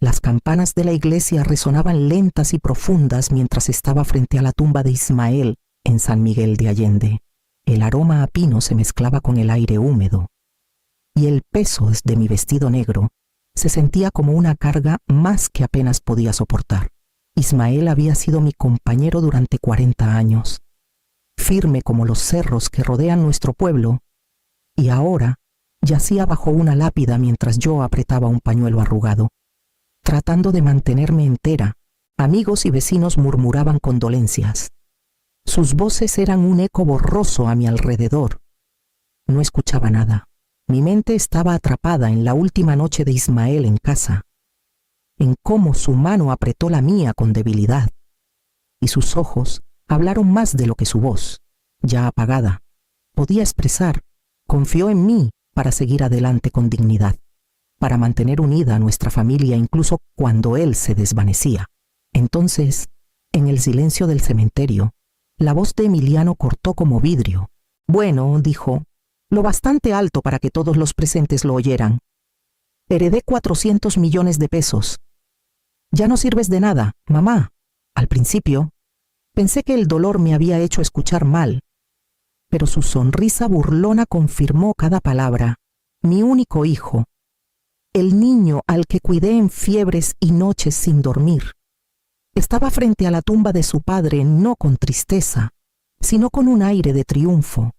Las campanas de la iglesia resonaban lentas y profundas mientras estaba frente a la tumba de Ismael en San Miguel de Allende. El aroma a pino se mezclaba con el aire húmedo, y el peso de mi vestido negro se sentía como una carga más que apenas podía soportar. Ismael había sido mi compañero durante 40 años, firme como los cerros que rodean nuestro pueblo, y ahora yacía bajo una lápida mientras yo apretaba un pañuelo arrugado. Tratando de mantenerme entera, amigos y vecinos murmuraban condolencias. Sus voces eran un eco borroso a mi alrededor. No escuchaba nada. Mi mente estaba atrapada en la última noche de Ismael en casa, en cómo su mano apretó la mía con debilidad, y sus ojos hablaron más de lo que su voz, ya apagada, podía expresar. Confió en mí para seguir adelante con dignidad, para mantener unida a nuestra familia incluso cuando él se desvanecía. Entonces, en el silencio del cementerio, la voz de Emiliano cortó como vidrio. Bueno, dijo, lo bastante alto para que todos los presentes lo oyeran. Heredé 400 millones de pesos. Ya no sirves de nada, mamá. Al principio, pensé que el dolor me había hecho escuchar mal, pero su sonrisa burlona confirmó cada palabra. Mi único hijo, el niño al que cuidé en fiebres y noches sin dormir, estaba frente a la tumba de su padre no con tristeza, sino con un aire de triunfo.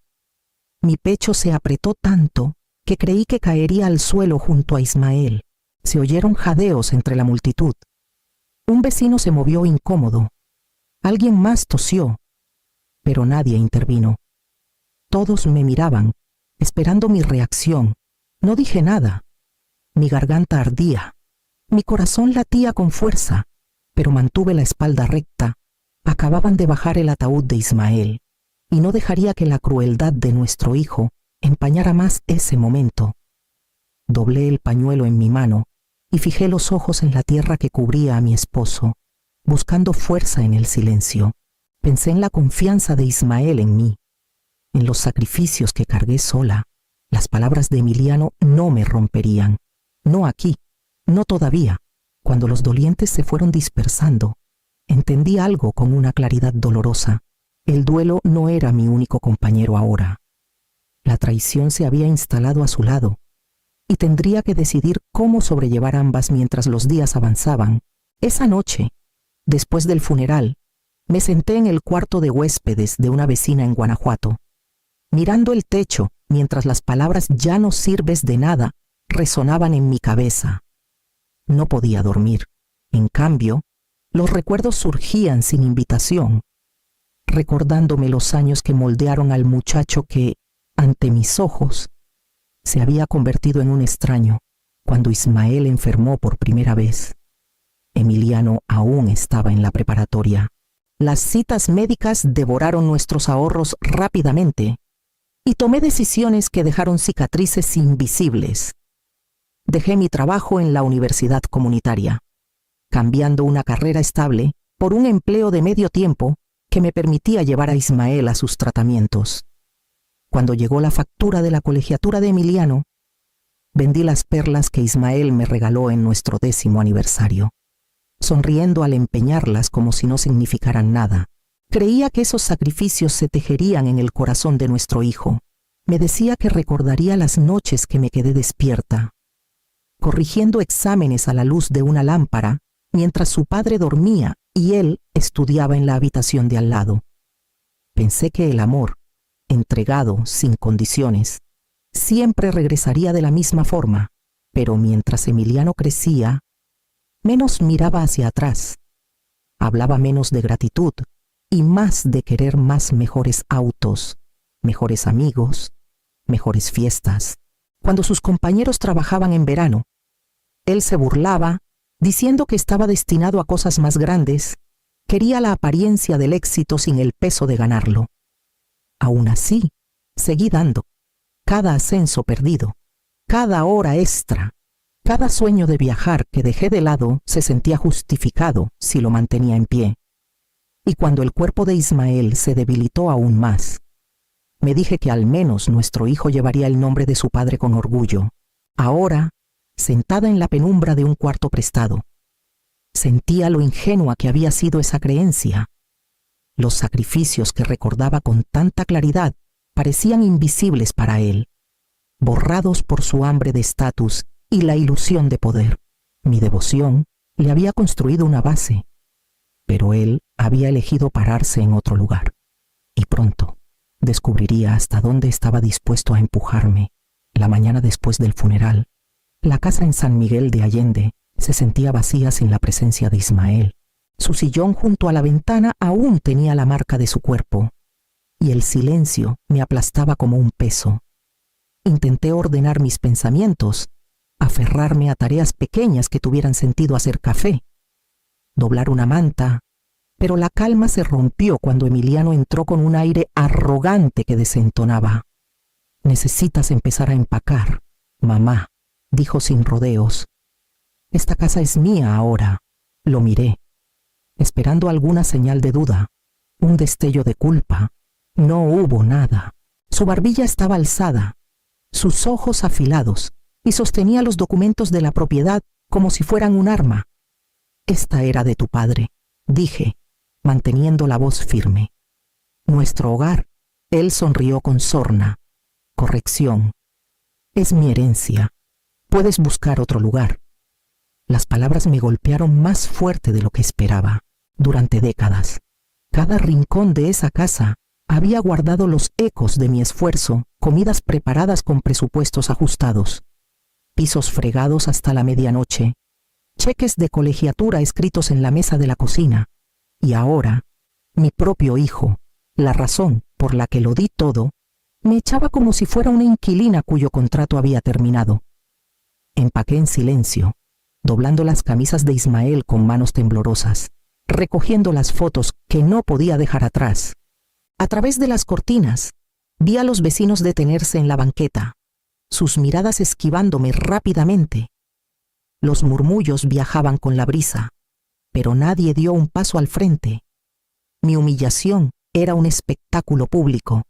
Mi pecho se apretó tanto que creí que caería al suelo junto a Ismael. Se oyeron jadeos entre la multitud. Un vecino se movió incómodo. Alguien más tosió, pero nadie intervino. Todos me miraban, esperando mi reacción. No dije nada. Mi garganta ardía. Mi corazón latía con fuerza, pero mantuve la espalda recta. Acababan de bajar el ataúd de Ismael, y no dejaría que la crueldad de nuestro hijo empañara más ese momento. Doblé el pañuelo en mi mano y fijé los ojos en la tierra que cubría a mi esposo, buscando fuerza en el silencio. Pensé en la confianza de Ismael en mí, en los sacrificios que cargué sola. Las palabras de Emiliano no me romperían. No aquí, no todavía. Cuando los dolientes se fueron dispersando, entendí algo con una claridad dolorosa. El duelo no era mi único compañero ahora. La traición se había instalado a su lado, y tendría que decidir cómo sobrellevar ambas mientras los días avanzaban. Esa noche, después del funeral, me senté en el cuarto de huéspedes de una vecina en Guanajuato, mirando el techo mientras las palabras «ya no sirves de nada» resonaban en mi cabeza. No podía dormir. En cambio, los recuerdos surgían sin invitación, recordándome los años que moldearon al muchacho que, ante mis ojos, se había convertido en un extraño cuando Ismael enfermó por primera vez. Emiliano aún estaba en la preparatoria. Las citas médicas devoraron nuestros ahorros rápidamente y tomé decisiones que dejaron cicatrices invisibles. Dejé mi trabajo en la universidad comunitaria, cambiando una carrera estable por un empleo de medio tiempo que me permitía llevar a Ismael a sus tratamientos. Cuando llegó la factura de la colegiatura de Emiliano, vendí las perlas que Ismael me regaló en nuestro 10º aniversario, sonriendo al empeñarlas como si no significaran nada. Creía que esos sacrificios se tejerían en el corazón de nuestro hijo. Me decía que recordaría las noches que me quedé despierta, corrigiendo exámenes a la luz de una lámpara mientras su padre dormía y él estudiaba en la habitación de al lado. Pensé que el amor, entregado sin condiciones, siempre regresaría de la misma forma, pero mientras Emiliano crecía, menos miraba hacia atrás, hablaba menos de gratitud y más de querer más mejores autos, mejores amigos, mejores fiestas. Cuando sus compañeros trabajaban en verano, él se burlaba, diciendo que estaba destinado a cosas más grandes. Quería la apariencia del éxito sin el peso de ganarlo. Aún así, seguí dando. Cada ascenso perdido, cada hora extra, cada sueño de viajar que dejé de lado se sentía justificado si lo mantenía en pie. Y cuando el cuerpo de Ismael se debilitó aún más, me dije que al menos nuestro hijo llevaría el nombre de su padre con orgullo. Ahora, sentada en la penumbra de un cuarto prestado, Sentía lo ingenua que había sido esa creencia. Los sacrificios que recordaba con tanta claridad parecían invisibles para él, borrados por su hambre de estatus y la ilusión de poder. Mi devoción le había construido una base, pero él había elegido pararse en otro lugar. Y pronto descubriría hasta dónde estaba dispuesto a empujarme. La mañana después del funeral, la casa en San Miguel de Allende se sentía vacía sin la presencia de Ismael. Su sillón junto a la ventana aún tenía la marca de su cuerpo, y el silencio me aplastaba como un peso. Intenté ordenar mis pensamientos, aferrarme a tareas pequeñas que tuvieran sentido: hacer café, doblar una manta, pero la calma se rompió cuando Emiliano entró con un aire arrogante que desentonaba. «Necesitas empezar a empacar, mamá», dijo sin rodeos. «Esta casa es mía ahora». Lo miré, esperando alguna señal de duda, un destello de culpa. No hubo nada. Su barbilla estaba alzada, sus ojos afilados, y sostenía los documentos de la propiedad como si fueran un arma. «Esta era de tu padre», dije, manteniendo la voz firme. «Nuestro hogar». Él sonrió con sorna. «Corrección. Es mi herencia. Puedes buscar otro lugar». Las palabras me golpearon más fuerte de lo que esperaba. Durante décadas, cada rincón de esa casa había guardado los ecos de mi esfuerzo: comidas preparadas con presupuestos ajustados, pisos fregados hasta la medianoche, cheques de colegiatura escritos en la mesa de la cocina. Y ahora, mi propio hijo, la razón por la que lo di todo, me echaba como si fuera una inquilina cuyo contrato había terminado. Empaqué en silencio, doblando las camisas de Ismael con manos temblorosas, recogiendo las fotos que no podía dejar atrás. A través de las cortinas, vi a los vecinos detenerse en la banqueta, sus miradas esquivándome rápidamente. Los murmullos viajaban con la brisa, pero nadie dio un paso al frente. Mi humillación era un espectáculo público,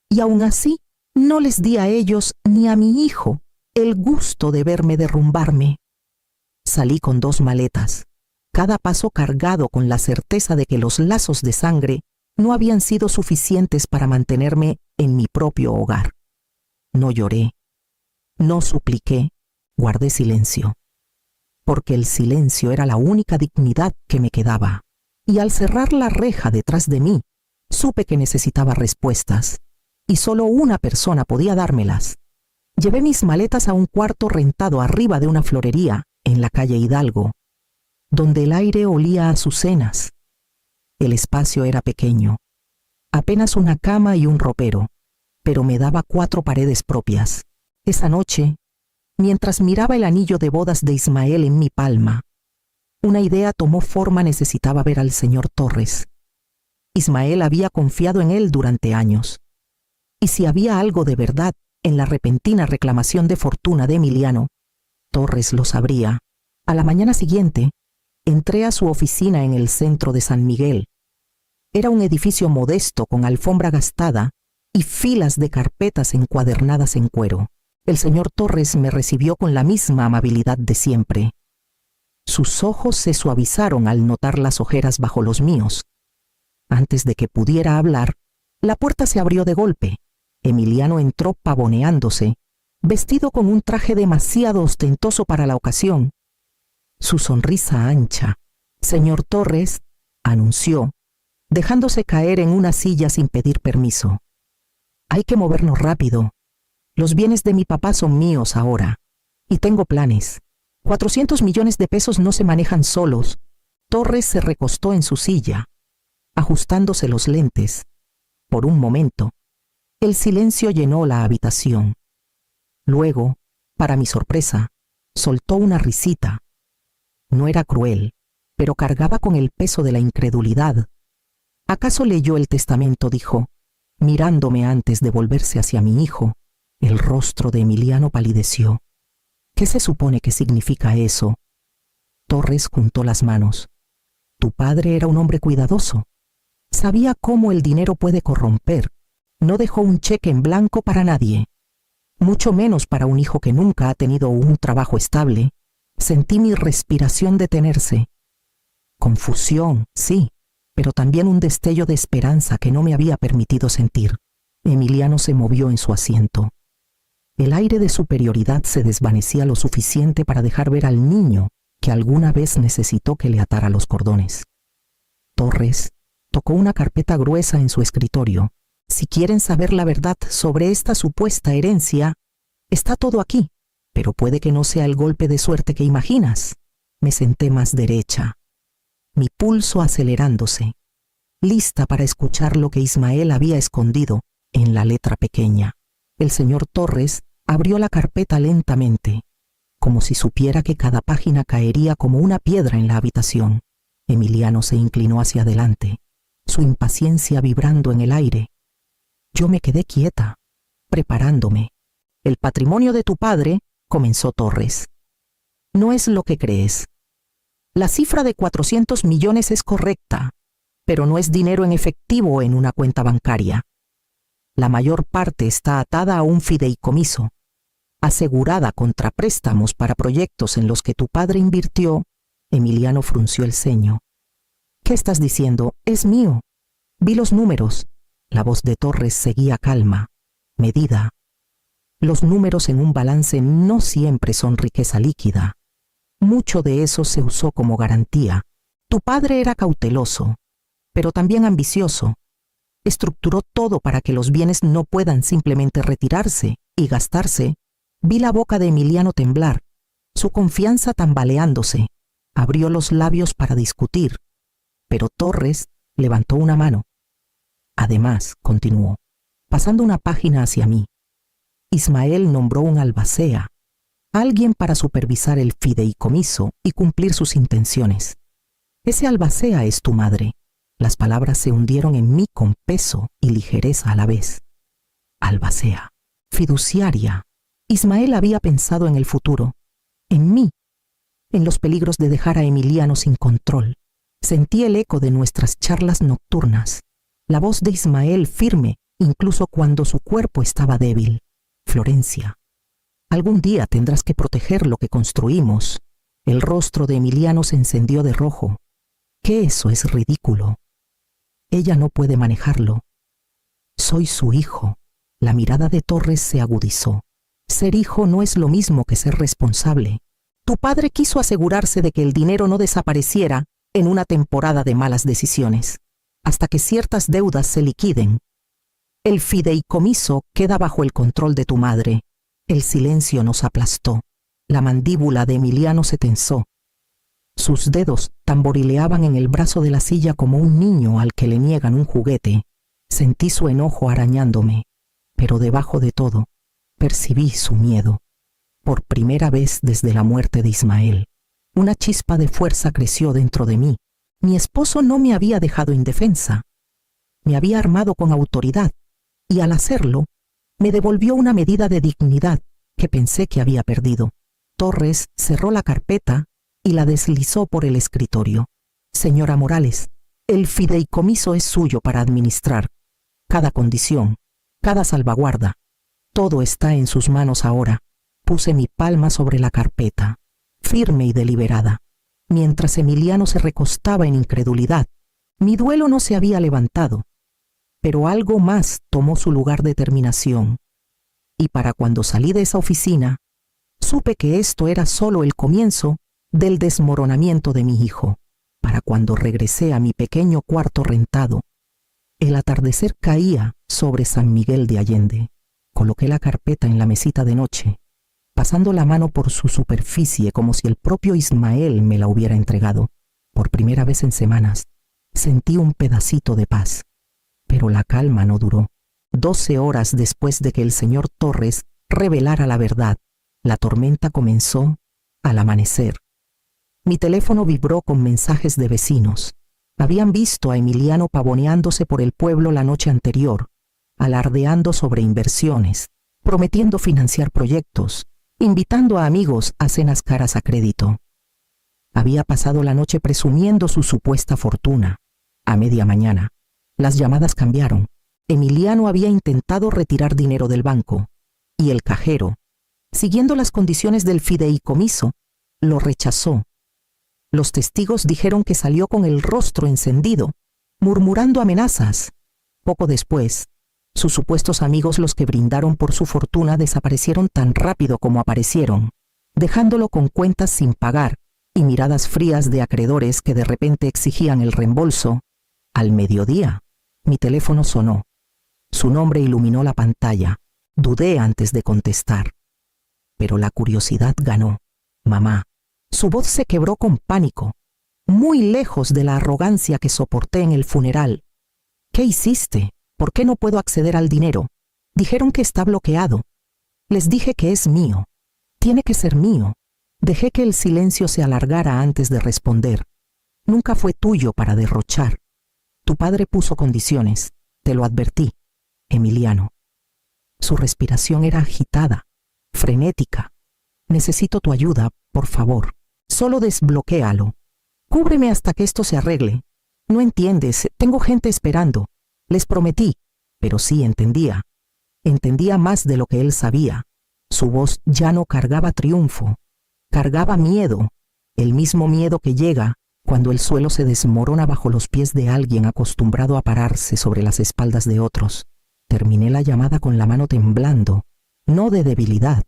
y aún así no les di a ellos ni a mi hijo el gusto de verme derrumbarme. Salí con 2 maletas, cada paso cargado con la certeza de que los lazos de sangre no habían sido suficientes para mantenerme en mi propio hogar. No lloré, no supliqué, guardé silencio, porque el silencio era la única dignidad que me quedaba. Y al cerrar la reja detrás de mí, supe que necesitaba respuestas, y solo una persona podía dármelas. Llevé mis maletas a un cuarto rentado arriba de una florería en la calle Hidalgo, donde el aire olía a azucenas. El espacio era pequeño, apenas una cama y un ropero, pero me daba 4 paredes propias. Esa noche, mientras miraba el anillo de bodas de Ismael en mi palma, una idea tomó forma: necesitaba ver al señor Torres. Ismael había confiado en él durante años, y si había algo de verdad en la repentina reclamación de fortuna de Emiliano, Torres lo sabría. A la mañana siguiente, entré a su oficina en el centro de San Miguel. Era un edificio modesto con alfombra gastada y filas de carpetas encuadernadas en cuero. El señor Torres me recibió con la misma amabilidad de siempre. Sus ojos se suavizaron al notar las ojeras bajo los míos. Antes de que pudiera hablar, la puerta se abrió de golpe. Emiliano entró pavoneándose, vestido con un traje demasiado ostentoso para la ocasión. Su sonrisa ancha: «Señor Torres», anunció, dejándose caer en una silla sin pedir permiso. «Hay que movernos rápido. Los bienes de mi papá son míos ahora, y tengo planes. 400 millones de pesos no se manejan solos». Torres se recostó en su silla, ajustándose los lentes. Por un momento, el silencio llenó la habitación. Luego, para mi sorpresa, soltó una risita. No era cruel, pero cargaba con el peso de la incredulidad. «¿Acaso leyó el testamento?», dijo, mirándome antes de volverse hacia mi hijo. El rostro de Emiliano palideció. «¿Qué se supone que significa eso?». Torres juntó las manos. «Tu padre era un hombre cuidadoso. Sabía cómo el dinero puede corromper. No dejó un cheque en blanco para nadie, mucho menos para un hijo que nunca ha tenido un trabajo estable». Sentí mi respiración detenerse. Confusión, sí, pero también un destello de esperanza que no me había permitido sentir. Emiliano se movió en su asiento. El aire de superioridad se desvanecía lo suficiente para dejar ver al niño que alguna vez necesitó que le atara los cordones. Torres tocó una carpeta gruesa en su escritorio. Si quieren saber la verdad sobre esta supuesta herencia, está todo aquí, pero puede que no sea el golpe de suerte que imaginas. Me senté más derecha, mi pulso acelerándose, lista para escuchar lo que Ismael había escondido en la letra pequeña. El señor Torres abrió la carpeta lentamente, como si supiera que cada página caería como una piedra en la habitación. Emiliano se inclinó hacia adelante, su impaciencia vibrando en el aire. Yo me quedé quieta, preparándome. El patrimonio de tu padre, comenzó Torres, no es lo que crees. La cifra de 400 millones es correcta, pero no es dinero en efectivo en una cuenta bancaria. La mayor parte está atada a un fideicomiso, asegurada contra préstamos para proyectos en los que tu padre invirtió. Emiliano frunció el ceño. ¿Qué estás diciendo? Es mío. Vi los números. La voz de Torres seguía calma, medida. Los números en un balance no siempre son riqueza líquida. Mucho de eso se usó como garantía. Tu padre era cauteloso, pero también ambicioso. Estructuró todo para que los bienes no puedan simplemente retirarse y gastarse. Vi la boca de Emiliano temblar, su confianza tambaleándose. Abrió los labios para discutir, pero Torres levantó una mano. Además, continuó, pasando una página hacia mí, Ismael nombró un albacea, alguien para supervisar el fideicomiso y cumplir sus intenciones. Ese albacea es tu madre. Las palabras se hundieron en mí con peso y ligereza a la vez. Albacea, fiduciaria. Ismael había pensado en el futuro, en mí, en los peligros de dejar a Emiliano sin control. Sentí el eco de nuestras charlas nocturnas, la voz de Ismael firme, incluso cuando su cuerpo estaba débil. Florencia, algún día tendrás que proteger lo que construimos. El rostro de Emiliano se encendió de rojo. ¿Qué eso es ridículo? Ella no puede manejarlo. Soy su hijo. La mirada de Torres se agudizó. Ser hijo no es lo mismo que ser responsable. Tu padre quiso asegurarse de que el dinero no desapareciera en una temporada de malas decisiones, hasta que ciertas deudas se liquiden. El fideicomiso queda bajo el control de tu madre. El silencio nos aplastó. La mandíbula de Emiliano se tensó. Sus dedos tamborileaban en el brazo de la silla como un niño al que le niegan un juguete. Sentí su enojo arañándome, pero debajo de todo, percibí su miedo. Por primera vez desde la muerte de Ismael, una chispa de fuerza creció dentro de mí. Mi esposo no me había dejado indefensa. Me había armado con autoridad, y al hacerlo, me devolvió una medida de dignidad que pensé que había perdido. Torres cerró la carpeta y la deslizó por el escritorio. Señora Morales, el fideicomiso es suyo para administrar. Cada condición, cada salvaguarda, todo está en sus manos ahora. Puse mi palma sobre la carpeta, firme y deliberada, mientras Emiliano se recostaba en incredulidad. Mi duelo no se había levantado, pero algo más tomó su lugar: determinación. Y para cuando salí de esa oficina, supe que esto era solo el comienzo del desmoronamiento de mi hijo. Para cuando regresé a mi pequeño cuarto rentado, el atardecer caía sobre San Miguel de Allende. Coloqué la carpeta en la mesita de noche, pasando la mano por su superficie como si el propio Ismael me la hubiera entregado. Por primera vez en semanas, sentí un pedacito de paz. Pero la calma no duró. 12 horas después de que el señor Torres revelara la verdad, la tormenta comenzó al amanecer. Mi teléfono vibró con mensajes de vecinos. Habían visto a Emiliano pavoneándose por el pueblo la noche anterior, alardeando sobre inversiones, prometiendo financiar proyectos, invitando a amigos a cenas caras a crédito. Había pasado la noche presumiendo su supuesta fortuna. A media mañana, las llamadas cambiaron. Emiliano había intentado retirar dinero del banco, y el cajero, siguiendo las condiciones del fideicomiso, lo rechazó. Los testigos dijeron que salió con el rostro encendido, murmurando amenazas. Poco después, sus supuestos amigos, los que brindaron por su fortuna, desaparecieron tan rápido como aparecieron, dejándolo con cuentas sin pagar y miradas frías de acreedores que de repente exigían el reembolso. Al mediodía, mi teléfono sonó. Su nombre iluminó la pantalla. Dudé antes de contestar. Pero la curiosidad ganó. Mamá. Su voz se quebró con pánico, muy lejos de la arrogancia que soporté en el funeral. ¿Qué hiciste? ¿Por qué no puedo acceder al dinero? Dijeron que está bloqueado. Les dije que es mío. Tiene que ser mío. Dejé que el silencio se alargara antes de responder. Nunca fue tuyo para derrochar. Tu padre puso condiciones. Te lo advertí. Emiliano. Su respiración era agitada, frenética. Necesito tu ayuda, por favor. Solo desbloquéalo. Cúbreme hasta que esto se arregle. No entiendes, tengo gente esperando. Les prometí, pero sí entendía. Entendía más de lo que él sabía. Su voz ya no cargaba triunfo, cargaba miedo, el mismo miedo que llega cuando el suelo se desmorona bajo los pies de alguien acostumbrado a pararse sobre las espaldas de otros. Terminé la llamada con la mano temblando, no de debilidad,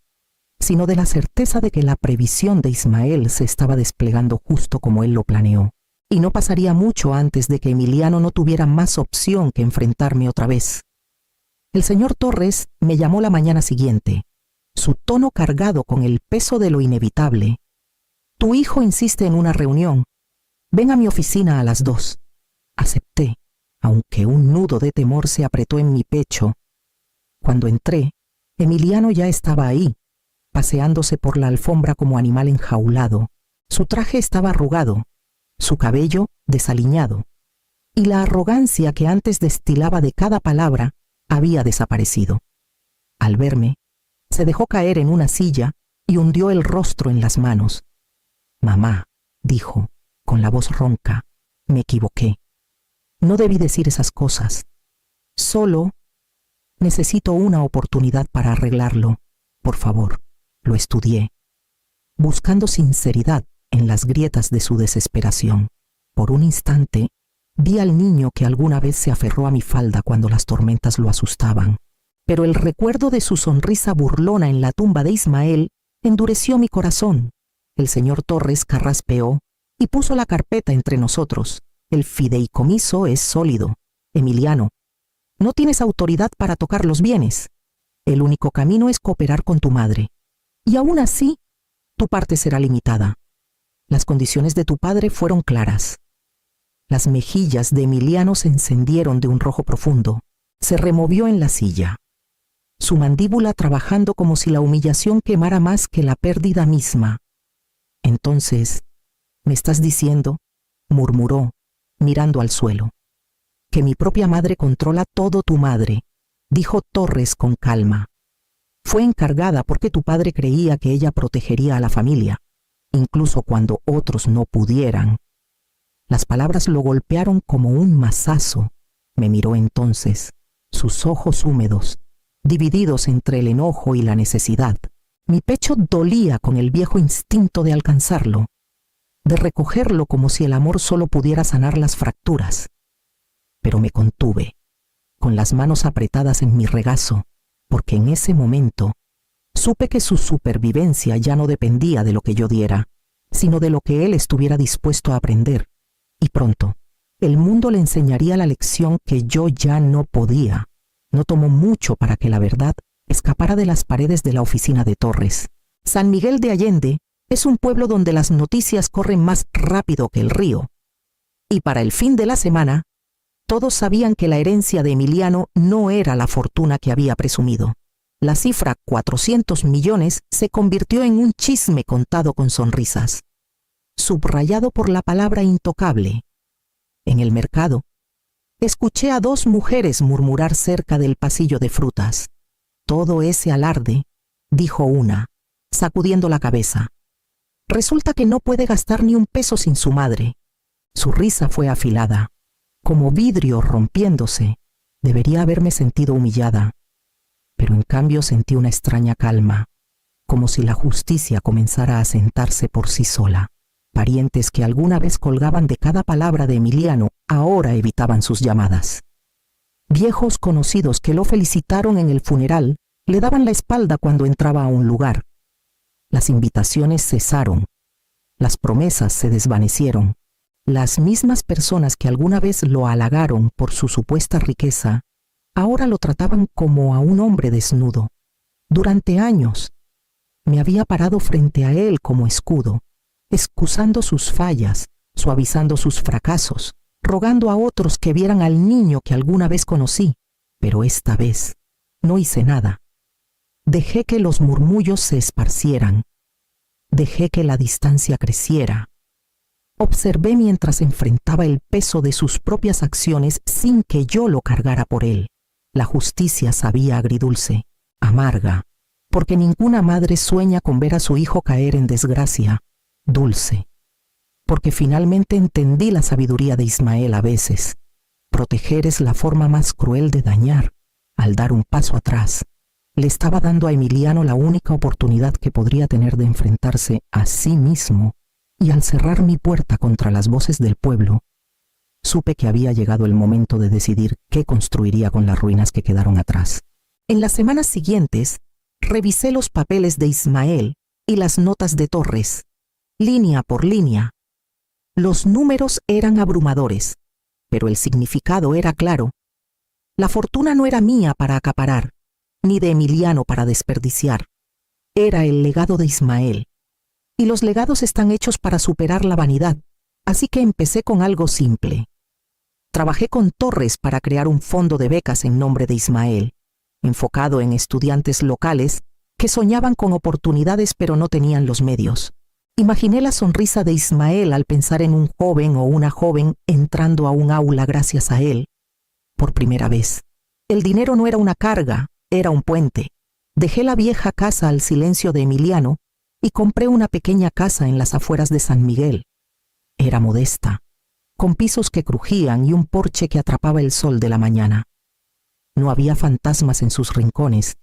sino de la certeza de que la previsión de Ismael se estaba desplegando justo como él lo planeó, y no pasaría mucho antes de que Emiliano no tuviera más opción que enfrentarme otra vez. El señor Torres me llamó la mañana siguiente, su tono cargado con el peso de lo inevitable. Tu hijo insiste en una reunión. Ven a mi oficina a las 2. Acepté, aunque un nudo de temor se apretó en mi pecho. Cuando entré, Emiliano ya estaba ahí, paseándose por la alfombra como animal enjaulado. Su traje estaba arrugado, su cabello desaliñado, y la arrogancia que antes destilaba de cada palabra había desaparecido. Al verme, se dejó caer en una silla y hundió el rostro en las manos. Mamá, dijo, con la voz ronca, me equivoqué. No debí decir esas cosas. Solo necesito una oportunidad para arreglarlo. Por favor. Lo estudié, buscando sinceridad en las grietas de su desesperación. Por un instante, vi al niño que alguna vez se aferró a mi falda cuando las tormentas lo asustaban. Pero el recuerdo de su sonrisa burlona en la tumba de Ismael endureció mi corazón. El señor Torres carraspeó y puso la carpeta entre nosotros. El fideicomiso es sólido. Emiliano, no tienes autoridad para tocar los bienes. El único camino es cooperar con tu madre. Y aún así, tu parte será limitada. Las condiciones de tu padre fueron claras. Las mejillas de Emiliano se encendieron de un rojo profundo. Se removió en la silla, su mandíbula trabajando como si la humillación quemara más que la pérdida misma. Entonces, ¿me estás diciendo?, murmuró, mirando al suelo, que mi propia madre controla todo tu madre, dijo Torres con calma. Fue encargada porque tu padre creía que ella protegería a la familia, incluso cuando otros no pudieran. Las palabras lo golpearon como un mazazo. Me miró entonces, sus ojos húmedos, divididos entre el enojo y la necesidad. Mi pecho dolía con el viejo instinto de alcanzarlo, de recogerlo como si el amor solo pudiera sanar las fracturas. Pero me contuve, con las manos apretadas en mi regazo, porque en ese momento supe que su supervivencia ya no dependía de lo que yo diera, sino de lo que él estuviera dispuesto a aprender. Y pronto, el mundo le enseñaría la lección que yo ya no podía. No tomó mucho para que la verdad escapara de las paredes de la oficina de Torres. San Miguel de Allende es un pueblo donde las noticias corren más rápido que el río. Y para el fin de la semana, todos sabían que la herencia de Emiliano no era la fortuna que había presumido. La cifra 400 millones se convirtió en un chisme contado con sonrisas, subrayado por la palabra intocable. En el mercado, escuché a 2 mujeres murmurar cerca del pasillo de frutas. Todo ese alarde, dijo una, sacudiendo la cabeza. Resulta que no puede gastar ni un peso sin su madre. Su risa fue afilada, como vidrio rompiéndose. Debería haberme sentido humillada, pero en cambio sentí una extraña calma, como si la justicia comenzara a sentarse por sí sola. Parientes que alguna vez colgaban de cada palabra de Emiliano ahora evitaban sus llamadas. Viejos conocidos que lo felicitaron en el funeral le daban la espalda cuando entraba a un lugar. Las invitaciones cesaron. Las promesas se desvanecieron. Las mismas personas que alguna vez lo halagaron por su supuesta riqueza, ahora lo trataban como a un hombre desnudo. Durante años, me había parado frente a él como escudo, excusando sus fallas, suavizando sus fracasos, rogando a otros que vieran al niño que alguna vez conocí, pero esta vez no hice nada. Dejé que los murmullos se esparcieran. Dejé que la distancia creciera. Observé mientras enfrentaba el peso de sus propias acciones sin que yo lo cargara por él. La justicia sabía agridulce, amarga, porque ninguna madre sueña con ver a su hijo caer en desgracia. Dulce, porque finalmente entendí la sabiduría de Ismael a veces. Proteger es la forma más cruel de dañar. Al dar un paso atrás, le estaba dando a Emiliano la única oportunidad que podría tener de enfrentarse a sí mismo, y al cerrar mi puerta contra las voces del pueblo, supe que había llegado el momento de decidir qué construiría con las ruinas que quedaron atrás. En las semanas siguientes, revisé los papeles de Ismael y las notas de Torres, línea por línea. Los números eran abrumadores, pero el significado era claro. La fortuna no era mía para acaparar, ni de Emiliano para desperdiciar. Era el legado de Ismael. Y los legados están hechos para superar la vanidad, así que empecé con algo simple. Trabajé con Torres para crear un fondo de becas en nombre de Ismael, enfocado en estudiantes locales que soñaban con oportunidades pero no tenían los medios. Imaginé la sonrisa de Ismael al pensar en un joven o una joven entrando a un aula gracias a él. Por primera vez, el dinero no era una carga, era un puente. Dejé la vieja casa al silencio de Emiliano y compré una pequeña casa en las afueras de San Miguel. Era modesta, con pisos que crujían y un porche que atrapaba el sol de la mañana. No había fantasmas en sus rincones,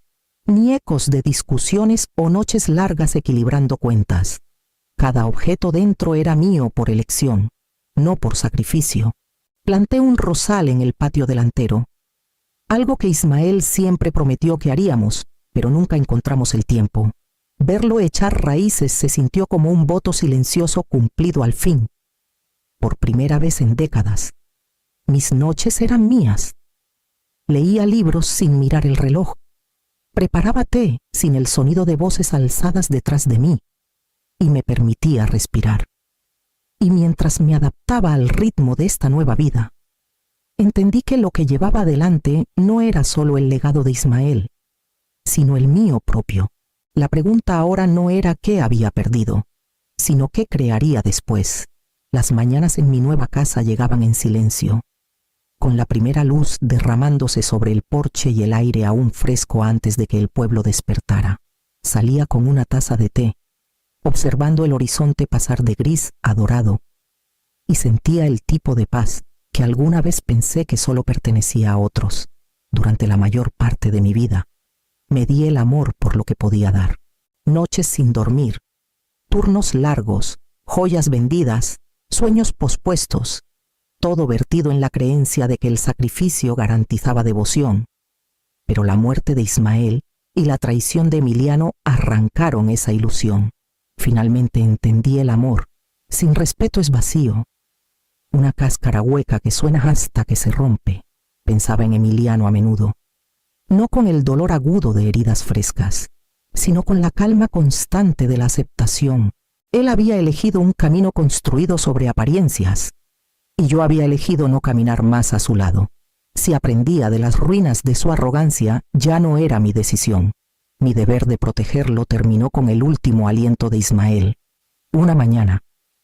ni ecos de discusiones o noches largas equilibrando cuentas. Cada objeto dentro era mío por elección, no por sacrificio. Planté un rosal en el patio delantero, algo que Ismael siempre prometió que haríamos, pero nunca encontramos el tiempo. Verlo echar raíces se sintió como un voto silencioso cumplido al fin. Por primera vez en décadas, mis noches eran mías. Leía libros sin mirar el reloj. Preparaba té sin el sonido de voces alzadas detrás de mí. Y me permitía respirar. Y mientras me adaptaba al ritmo de esta nueva vida, entendí que lo que llevaba adelante no era solo el legado de Ismael, sino el mío propio. La pregunta ahora no era qué había perdido, sino qué crearía después. Las mañanas en mi nueva casa llegaban en silencio, con la primera luz derramándose sobre el porche y el aire aún fresco antes de que el pueblo despertara. Salía con una taza de té, observando el horizonte pasar de gris a dorado, y sentía el tipo de paz que alguna vez pensé que solo pertenecía a otros. Durante la mayor parte de mi vida, me di el amor por lo que podía dar. Noches sin dormir, turnos largos, joyas vendidas, sueños pospuestos, todo vertido en la creencia de que el sacrificio garantizaba devoción. Pero la muerte de Ismael y la traición de Emiliano arrancaron esa ilusión. Finalmente entendí el amor. Sin respeto es vacío. Una cáscara hueca que suena hasta que se rompe, pensaba en Emiliano a menudo. No con el dolor agudo de heridas frescas, sino con la calma constante de la aceptación. Él había elegido un camino construido sobre apariencias, y yo había elegido no caminar más a su lado. Si aprendía de las ruinas de su arrogancia, ya no era mi decisión. Mi deber de protegerlo terminó con el último aliento de Ismael. Una mañana,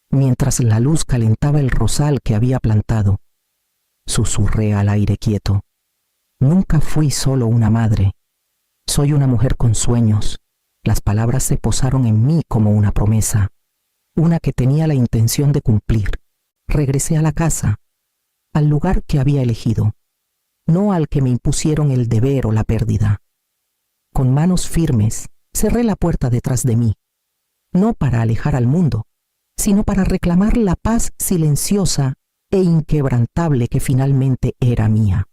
mientras la luz calentaba el rosal que había plantado, susurré al aire quieto: nunca fui solo una madre. Soy una mujer con sueños. Las palabras se posaron en mí como una promesa, una que tenía la intención de cumplir. Regresé a la casa, al lugar que había elegido, no al que me impusieron el deber o la pérdida. Con manos firmes, cerré la puerta detrás de mí, no para alejar al mundo, sino para reclamar la paz silenciosa e inquebrantable que finalmente era mía.